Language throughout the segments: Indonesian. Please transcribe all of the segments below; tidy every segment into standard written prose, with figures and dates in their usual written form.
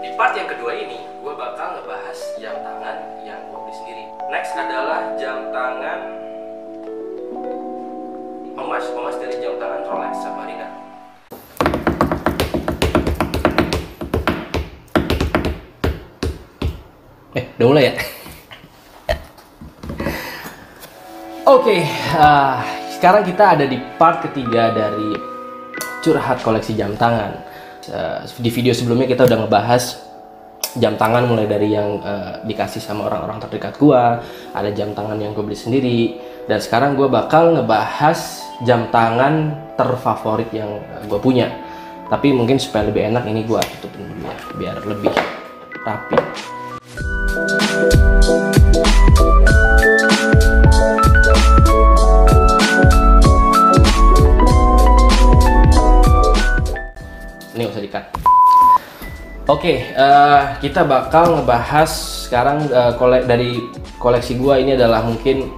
Di part yang kedua ini, gue bakal ngebahas jam tangan yang gue beli sendiri. Next adalah jam tangan Omas dari jam tangan Rolex Submariner. Udah mulai ya? Oke, sekarang kita ada di part ketiga dari curhat koleksi jam tangan. Di video sebelumnya kita udah ngebahas jam tangan mulai dari yang dikasih sama orang-orang terdekat gua, ada jam tangan yang gue beli sendiri, dan sekarang gue bakal ngebahas jam tangan terfavorit yang gue punya. Tapi mungkin supaya lebih enak ini gue tutupin dulu ya, biar lebih rapi. Ini usah di-cut. Oke, kita bakal ngebahas sekarang dari koleksi gua. Ini adalah mungkin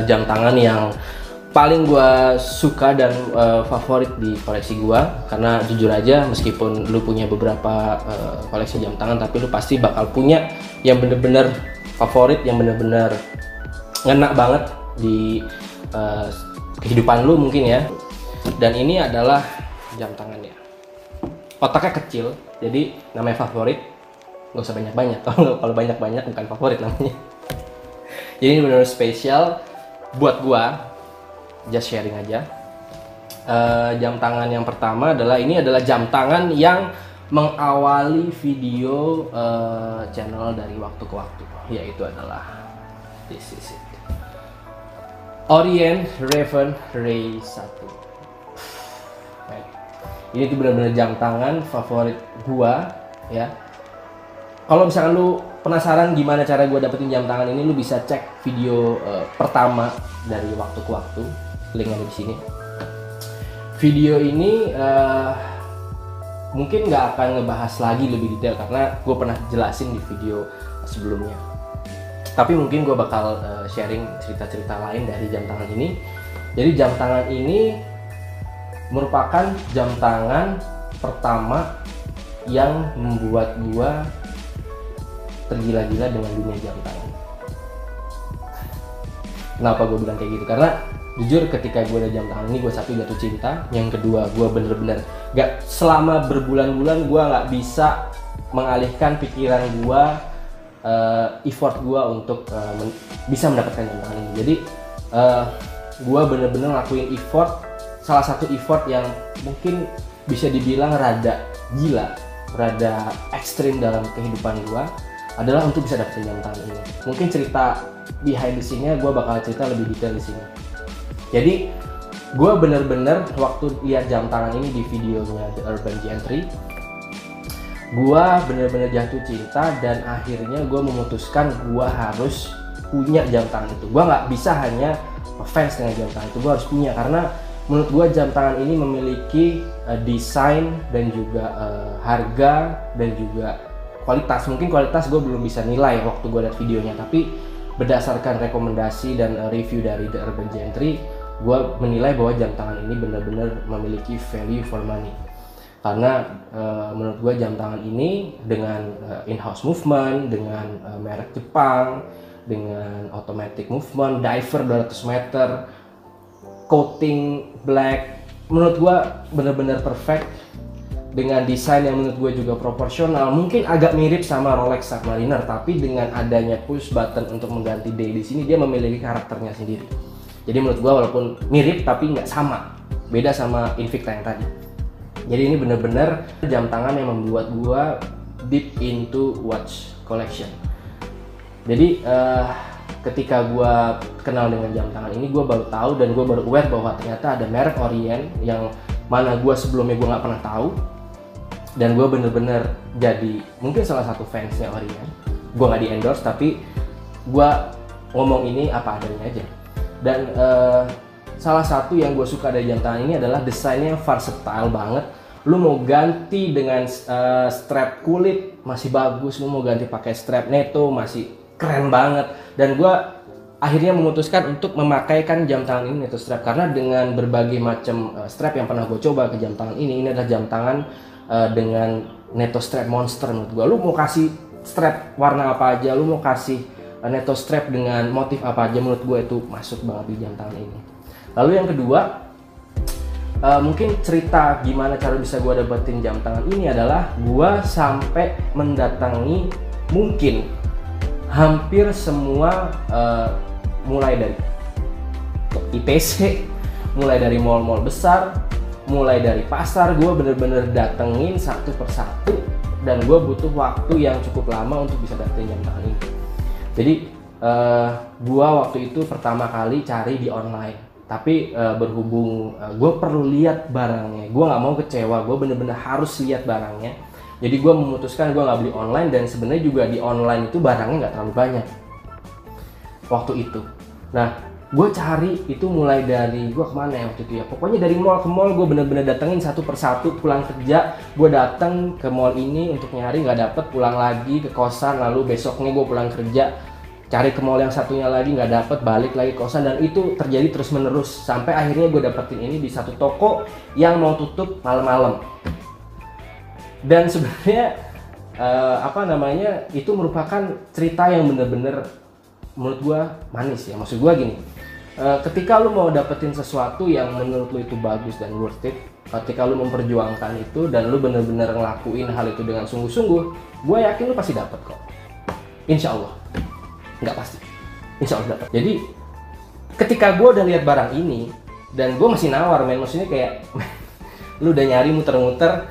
jam tangan yang paling gua suka dan favorit di koleksi gua. Karena jujur aja, meskipun lu punya beberapa koleksi jam tangan, tapi lu pasti bakal punya yang bener-bener favorit, yang bener-bener ngena banget di kehidupan lu mungkin ya. Dan ini adalah jam tangannya. Otaknya kecil, jadi namanya favorit. Gak usah banyak-banyak, kalau banyak-banyak bukan favorit namanya. Jadi ini benar-benar spesial buat gua, just sharing aja. Jam tangan yang pertama adalah, ini adalah jam tangan yang mengawali video channel dari waktu ke waktu, yaitu adalah this is it, Orient Raven Ray 1. Ini tuh benar-benar jam tangan favorit gua ya. Kalau misalkan lu penasaran gimana cara gua dapetin jam tangan ini, lu bisa cek video pertama dari waktu ke waktu, link ada di sini. Video ini mungkin nggak akan ngebahas lagi lebih detail karena gua pernah jelasin di video sebelumnya. Tapi mungkin gua bakal sharing cerita-cerita lain dari jam tangan ini. Jadi jam tangan ini merupakan jam tangan pertama yang membuat gua tergila-gila dengan dunia jam tangan. Kenapa gue bilang kayak gitu? Karena jujur ketika gue ada jam tangan ini, gue satu jatuh cinta, yang kedua gue bener-bener gak, selama berbulan-bulan gue gak bisa mengalihkan pikiran gue, effort gue untuk bisa mendapatkan jam tangan ini. Jadi gue bener-bener ngelakuin effort. Salah satu effort yang mungkin bisa dibilang rada gila, rada ekstrim dalam kehidupan gua adalah untuk bisa dapetin jam tangan ini. Mungkin cerita behind the scene-nya gua bakal cerita lebih detail di sini. Jadi gua bener-bener waktu lihat jam tangan ini di videonya The Urban Gentry, gua bener-bener jatuh cinta dan akhirnya gua memutuskan gua harus punya jam tangan itu. Gua nggak bisa hanya fans dengan jam tangan itu, gua harus punya karena menurut gue jam tangan ini memiliki desain dan juga harga dan juga kualitas. Mungkin kualitas gue belum bisa nilai waktu gue lihat videonya, tapi berdasarkan rekomendasi dan review dari The Urban Gentry, gue menilai bahwa jam tangan ini benar-benar memiliki value for money. Karena menurut gue jam tangan ini dengan in-house movement, dengan merek Jepang, dengan automatic movement, diver 200 meter, coating black, menurut gua bener-bener perfect, dengan desain yang menurut gua juga proporsional. Mungkin agak mirip sama Rolex Submariner, tapi dengan adanya push button untuk mengganti day di sini, dia memiliki karakternya sendiri. Jadi menurut gua walaupun mirip tapi nggak sama, beda sama Invicta yang tadi. Jadi ini bener-bener jam tangan yang membuat gua deep into watch collection. Jadi ketika gue kenal dengan jam tangan ini, gue baru tahu dan gue baru aware bahwa ternyata ada merek Orient yang mana gue sebelumnya gue nggak pernah tahu, dan gue bener-bener jadi mungkin salah satu fansnya Orient. Gue nggak di endorse, tapi gue ngomong ini apa adanya aja. Dan salah satu yang gue suka dari jam tangan ini adalah desainnya versatile banget. Lu mau ganti dengan strap kulit masih bagus, lu mau ganti pakai strap Neto masih keren banget. Dan gue akhirnya memutuskan untuk memakaikan jam tangan ini Neto strap, karena dengan berbagai macam strap yang pernah gue coba ke jam tangan ini adalah jam tangan dengan Neto strap monster menurut gue. Lu mau kasih strap warna apa aja, lu mau kasih Neto strap dengan motif apa aja, menurut gue itu masuk banget di jam tangan ini. Lalu yang kedua, mungkin cerita gimana cara bisa gue dapetin jam tangan ini adalah gue sampai mendatangi mungkin hampir semua, mulai dari ITC, mulai dari mall-mall besar, mulai dari pasar, gue bener-bener datengin satu persatu, dan gue butuh waktu yang cukup lama untuk bisa dapetin jam tangan ini. Jadi gue waktu itu pertama kali cari di online, tapi berhubung gue perlu lihat barangnya, gue nggak mau kecewa, gue bener-bener harus lihat barangnya. Jadi gue memutuskan gue nggak beli online, dan sebenarnya juga di online itu barangnya nggak terlalu banyak waktu itu. Nah, gue cari itu mulai dari, gue kemana ya waktu itu ya, pokoknya dari mall ke mall gue bener-bener datengin satu persatu. Pulang kerja gue dateng ke mall ini untuk nyari, nggak dapet, pulang lagi ke kosan, lalu besoknya gue pulang kerja cari ke mall yang satunya lagi, nggak dapet, balik lagi ke kosan, dan itu terjadi terus menerus sampai akhirnya gue dapetin ini di satu toko yang mau tutup malam-malam. Dan sebenarnya itu merupakan cerita yang bener-bener menurut gue manis ya. Maksud gue gini, ketika lu mau dapetin sesuatu yang menurut lu itu bagus dan worth it, ketika lu memperjuangkan itu dan lu bener-bener ngelakuin hal itu dengan sungguh-sungguh, gue yakin lu pasti dapet kok. Insya Allah. Nggak pasti, insya Allah dapet. Jadi ketika gue udah lihat barang ini dan gue masih nawar, maksudnya kayak lu udah nyari muter-muter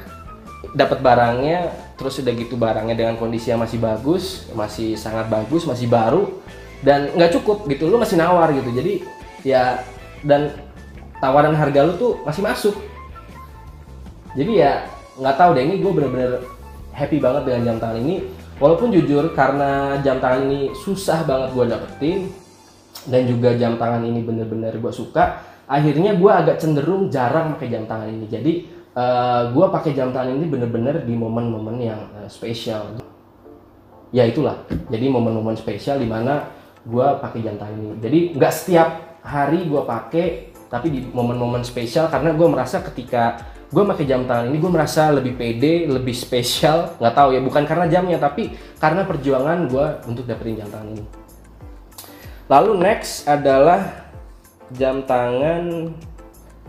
dapat barangnya, terus udah gitu barangnya dengan kondisi yang masih bagus, masih sangat bagus, masih baru, dan nggak cukup gitu, lu masih nawar gitu. Jadi ya, dan tawaran harga lu tuh masih masuk. Jadi ya nggak tahu deh, ini gue bener-bener happy banget dengan jam tangan ini. Walaupun jujur karena jam tangan ini susah banget gue dapetin, dan juga jam tangan ini bener-bener gue suka, akhirnya gue agak cenderung jarang pakai jam tangan ini. Jadi gue pakai jam tangan ini bener-bener di momen-momen yang spesial. Ya itulah, jadi momen-momen spesial dimana gue pakai jam tangan ini. Jadi nggak setiap hari gue pakai, tapi di momen-momen spesial, karena gue merasa ketika gue pakai jam tangan ini gue merasa lebih pede, lebih spesial. Nggak tahu ya, bukan karena jamnya, tapi karena perjuangan gue untuk dapetin jam tangan ini. Lalu next adalah jam tangan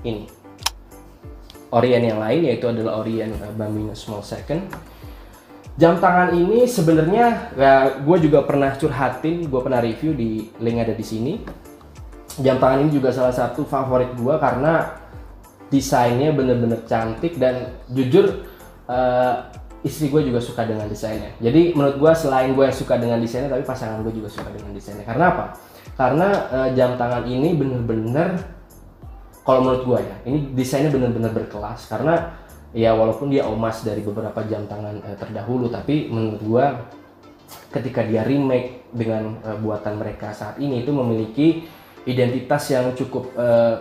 ini, Orient yang lain, yaitu adalah Orient Bambino Small Second. Jam tangan ini sebenarnya ya, gue juga pernah curhatin, gue pernah review, di link ada di sini. Jam tangan ini juga salah satu favorit gue karena desainnya bener-bener cantik, dan jujur istri gue juga suka dengan desainnya. Jadi menurut gue selain gue yang suka dengan desainnya, tapi pasangan gue juga suka dengan desainnya. Karena apa? Karena jam tangan ini bener-bener, kalau menurut gue ya, ini desainnya bener-bener berkelas. Karena ya walaupun dia omas dari beberapa jam tangan terdahulu, tapi menurut gue ketika dia remake dengan buatan mereka saat ini, itu memiliki identitas yang cukup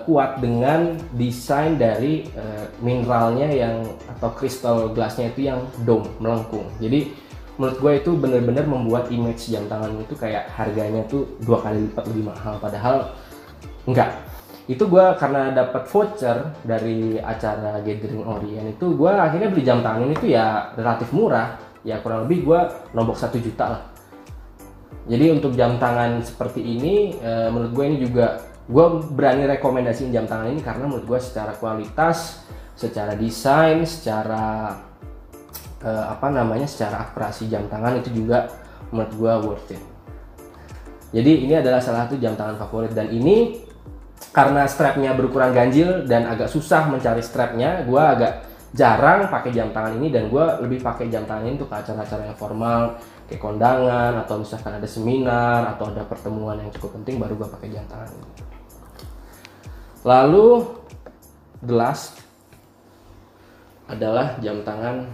kuat dengan desain dari mineralnya yang, atau crystal glassnya itu yang dome, melengkung. Jadi menurut gue itu bener-bener membuat image jam tangan itu kayak harganya tuh 2 kali lipat lebih mahal, padahal enggak. Itu gue karena dapat voucher dari acara Gathering Orient, itu gue akhirnya beli jam tangan ini tuh ya relatif murah, ya kurang lebih gue nombok 1 juta lah. Jadi untuk jam tangan seperti ini, menurut gue ini juga, gue berani rekomendasiin jam tangan ini karena menurut gue secara kualitas, secara desain, secara secara akurasi jam tangan itu juga menurut gue worth it. Jadi ini adalah salah satu jam tangan favorit, dan ini karena strapnya berukuran ganjil dan agak susah mencari strapnya, gue agak jarang pakai jam tangan ini, dan gue lebih pakai jam tangan ini untuk acara-acara yang formal, kayak kondangan, atau misalkan ada seminar atau ada pertemuan yang cukup penting, baru gue pakai jam tangan ini. Lalu the last adalah jam tangan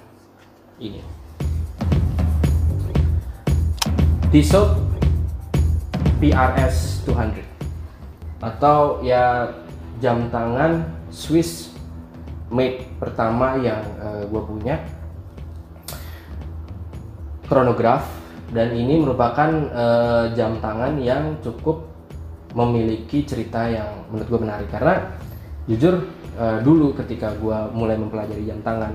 ini, Tissot PRS 200, atau ya jam tangan Swiss made pertama yang gue punya, chronograph. Dan ini merupakan jam tangan yang cukup memiliki cerita yang menurut gue menarik, karena jujur dulu ketika gue mulai mempelajari jam tangan,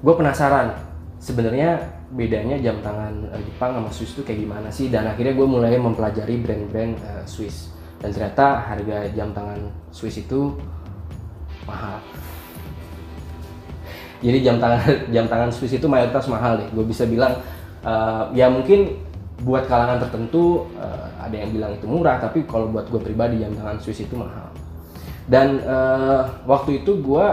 gue penasaran sebenarnya bedanya jam tangan Jepang sama Swiss itu kayak gimana sih, dan akhirnya gue mulai mempelajari brand-brand Swiss, dan ternyata harga jam tangan Swiss itu mahal. Jadi jam tangan Swiss itu mayoritas mahal deh, gue bisa bilang. Ya mungkin buat kalangan tertentu ada yang bilang itu murah, tapi kalau buat gue pribadi jam tangan Swiss itu mahal. Dan waktu itu gue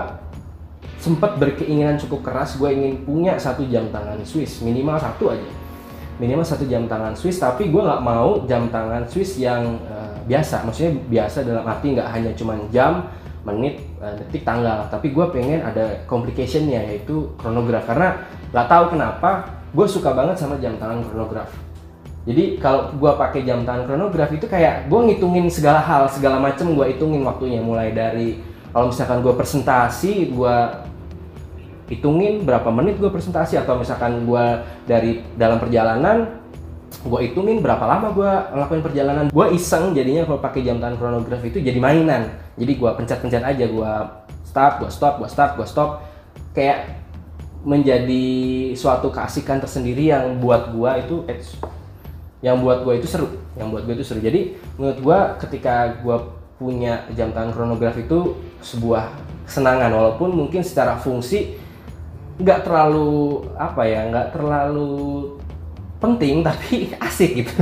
sempat berkeinginan cukup keras, gue ingin punya satu jam tangan Swiss, minimal satu aja, minimal satu jam tangan Swiss. Tapi gue nggak mau jam tangan Swiss yang biasa, maksudnya biasa dalam arti nggak hanya cuman jam, menit, detik, tanggal, tapi gue pengen ada complication-nya, yaitu chronograph. Karena nggak tahu kenapa gue suka banget sama jam tangan chronograph. Jadi kalau gue pakai jam tangan chronograph itu kayak gue ngitungin segala hal, segala macem gue hitungin waktunya, mulai dari kalau misalkan gue presentasi, gue hitungin berapa menit gue presentasi, atau misalkan gue dari dalam perjalanan gue hitungin berapa lama gue ngelakuin perjalanan. Gue iseng jadinya kalau pakai jam tangan chronograph itu jadi mainan. Jadi gue pencet-pencet aja, gue start, gue stop, gue start, gue stop, kayak menjadi suatu keasikan tersendiri yang buat gue itu seru, Jadi menurut gue ketika gue punya jam tangan chronograph itu sebuah kesenangan, walaupun mungkin secara fungsi nggak terlalu penting, tapi asik gitu.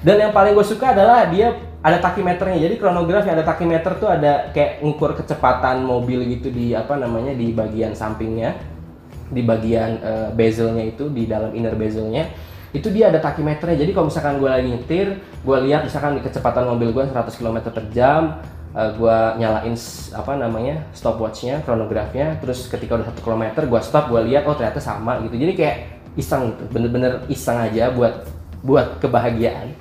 Dan yang paling gue suka adalah dia ada tachymeternya. Jadi chronograph yang ada tachymeter tuh ada kayak ngukur kecepatan mobil gitu di di bagian sampingnya, di bagian bezelnya itu, di dalam inner bezelnya itu dia ada tachymeternya. Jadi kalau misalkan gue lagi nyetir, gue lihat misalkan di kecepatan mobil gue 100 km/jam, gue nyalain stopwatchnya, chronografnya, terus ketika udah 1 km gue stop, gue lihat oh ternyata sama gitu. Jadi kayak iseng gitu, bener-bener iseng aja buat kebahagiaan.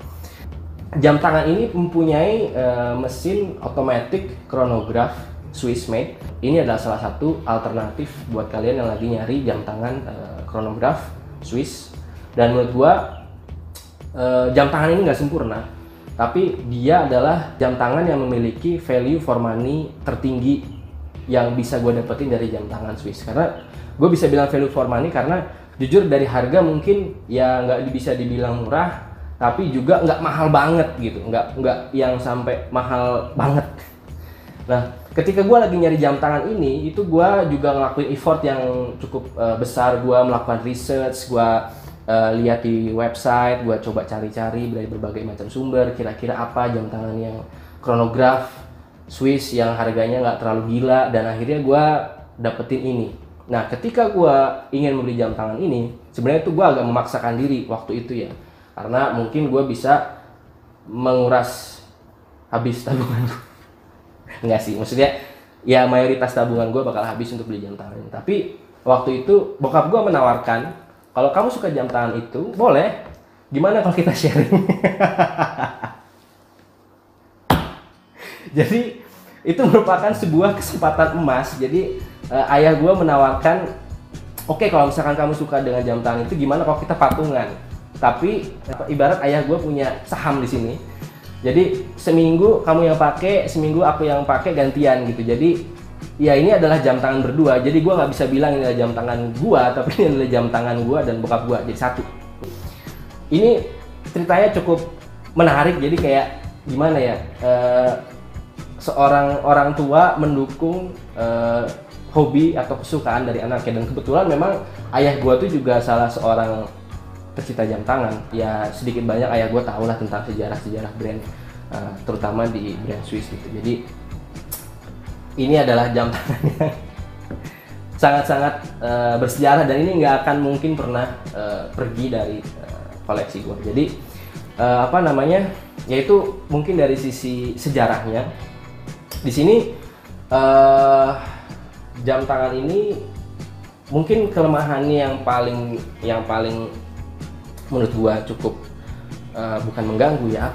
Jam tangan ini mempunyai mesin automatic chronograph Swiss made. Ini adalah salah satu alternatif buat kalian yang lagi nyari jam tangan chronograph Swiss. Dan menurut gua jam tangan ini nggak sempurna, tapi dia adalah jam tangan yang memiliki value for money tertinggi yang bisa gue dapetin dari jam tangan Swiss. Karena gue bisa bilang value for money karena jujur dari harga mungkin ya nggak bisa dibilang murah, tapi juga nggak mahal banget gitu, nggak yang sampai mahal banget. Nah, ketika gue lagi nyari jam tangan ini, itu gue juga ngelakuin effort yang cukup besar. Gue melakukan research, gue lihat di website, gue coba cari-cari dari berbagai macam sumber, kira-kira apa jam tangan yang chronograph Swiss yang harganya nggak terlalu gila, dan akhirnya gue dapetin ini. Nah, ketika gue ingin membeli jam tangan ini, sebenarnya tuh gue agak memaksakan diri waktu itu ya, karena mungkin gue bisa menguras habis tabungan gue. Enggak sih, maksudnya ya mayoritas tabungan gue bakal habis untuk beli jam tangan ini. Tapi waktu itu bokap gue menawarkan, kalau kamu suka jam tangan itu, boleh. Gimana kalau kita sharing? Jadi itu merupakan sebuah kesempatan emas. Jadi ayah gue menawarkan, oke, kalau misalkan kamu suka dengan jam tangan itu, gimana kalau kita patungan? Tapi ibarat ayah gue punya saham di sini. Jadi seminggu kamu yang pakai, seminggu aku yang pakai, gantian gitu. Jadi ya ini adalah jam tangan berdua. Jadi gue nggak bisa bilang ini adalah jam tangan gue, tapi ini adalah jam tangan gue dan bokap gue, jadi satu. Ini ceritanya cukup menarik. Jadi kayak gimana ya, seorang orang tua mendukung hobi atau kesukaan dari anaknya. Dan kebetulan memang ayah gue tuh juga salah seorang pecinta jam tangan. Ya sedikit banyak ayah gue tahu lah tentang sejarah brand, terutama di brand Swiss gitu. Jadi ini adalah jam tangan yang sangat-sangat bersejarah, dan ini nggak akan mungkin pernah pergi dari koleksi gue. Jadi yaitu mungkin dari sisi sejarahnya. Di sini jam tangan ini mungkin kelemahannya yang paling menurut gue cukup bukan mengganggu ya,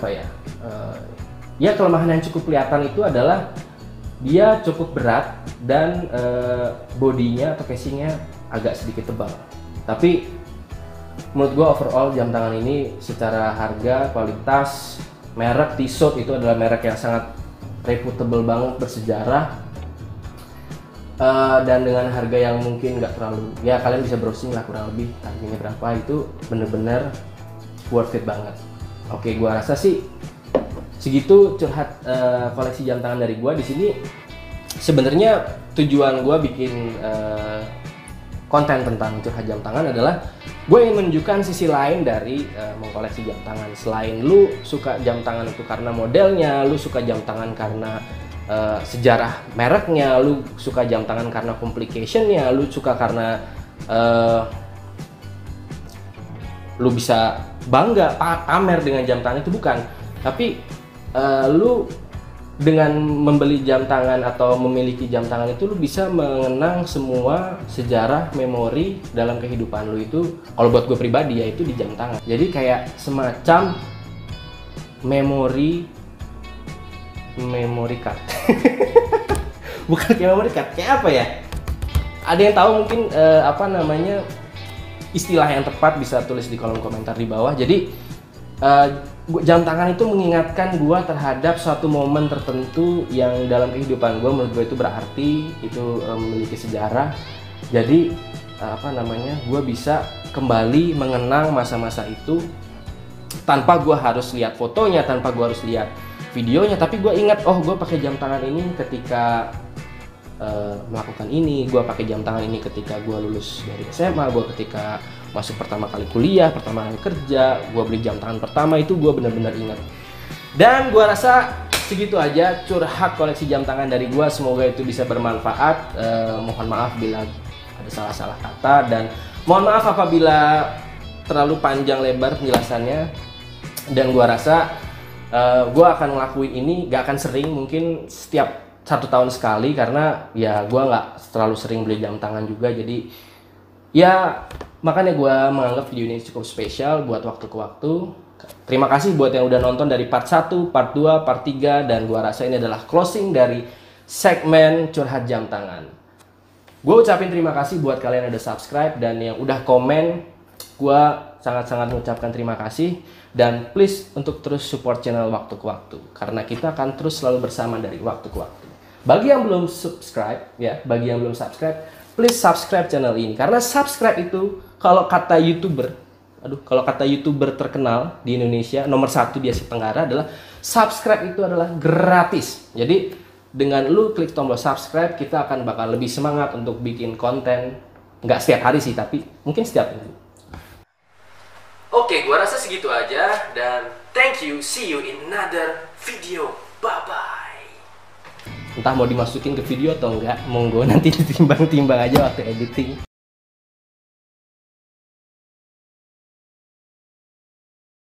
ya kelemahan yang cukup kelihatan itu adalah dia cukup berat dan bodinya atau casingnya agak sedikit tebal. Tapi menurut gue overall jam tangan ini secara harga, kualitas, merek Tissot itu adalah merek yang sangat reputable banget, bersejarah. dan dengan harga yang mungkin nggak terlalu, ya kalian bisa browsing lah kurang lebih harganya berapa, itu bener-bener worth it banget. Oke, gua rasa sih segitu curhat koleksi jam tangan dari gua. Di sini sebenarnya tujuan gua bikin konten tentang curhat jam tangan adalah gue ingin menunjukkan sisi lain dari mengkoleksi jam tangan. Selain lu suka jam tangan itu karena modelnya, lu suka jam tangan karena sejarah mereknya, lu suka jam tangan karena complicationnya, lu suka karena lu bisa bangga pamer dengan jam tangan itu, bukan. Tapi lu dengan membeli jam tangan atau memiliki jam tangan itu, lu bisa mengenang semua sejarah, memori dalam kehidupan lu itu. Kalau buat gue pribadi ya itu di jam tangan. Jadi kayak semacam memory card. Bukan kayak memory card, kayak apa ya? Ada yang tahu mungkin apa namanya istilah yang tepat, bisa tulis di kolom komentar di bawah. Jadi jam tangan itu mengingatkan gue terhadap suatu momen tertentu yang dalam kehidupan gue, menurut gue itu berarti, itu memiliki sejarah. Jadi apa namanya, gue bisa kembali mengenang masa-masa itu tanpa gue harus lihat fotonya, tanpa gue harus lihat videonya, tapi gue ingat, oh gue pakai jam tangan ini ketika melakukan ini, gue pakai jam tangan ini ketika gue lulus dari SMA, gue ketika masuk pertama kali kuliah, pertama kali kerja, gue beli jam tangan pertama, itu gue benar-benar ingat. Dan gue rasa segitu aja curhat koleksi jam tangan dari gue. Semoga itu bisa bermanfaat. Mohon maaf bila ada salah-salah kata, dan mohon maaf apabila terlalu panjang lebar penjelasannya. Dan gue rasa gue akan ngelakuin ini gak akan sering, mungkin setiap 1 tahun sekali, karena ya gue nggak terlalu sering beli jam tangan juga. Jadi ya makanya gue menganggap video ini cukup spesial buat waktu ke waktu. Terima kasih buat yang udah nonton dari part 1, part 2, part 3, dan gue rasa ini adalah closing dari segmen curhat jam tangan. Gue ucapin terima kasih buat kalian yang udah subscribe dan yang udah komen. Gue sangat-sangat mengucapkan terima kasih, dan please untuk terus support channel waktu ke waktu, karena kita akan terus selalu bersama dari waktu ke waktu. Bagi yang belum subscribe, ya, bagi yang belum subscribe, please subscribe channel ini, karena subscribe itu kalau kata YouTuber terkenal di Indonesia, nomor 1 di Asia Tenggara, adalah subscribe itu adalah gratis. Jadi dengan lu klik tombol subscribe, kita akan bakal lebih semangat untuk bikin konten. Nggak setiap hari sih, tapi mungkin setiap minggu. Oke, gua rasa segitu aja, dan thank you, see you in another video, bye bye. Entah mau dimasukin ke video atau enggak, monggo nanti ditimbang-timbang aja waktu editing.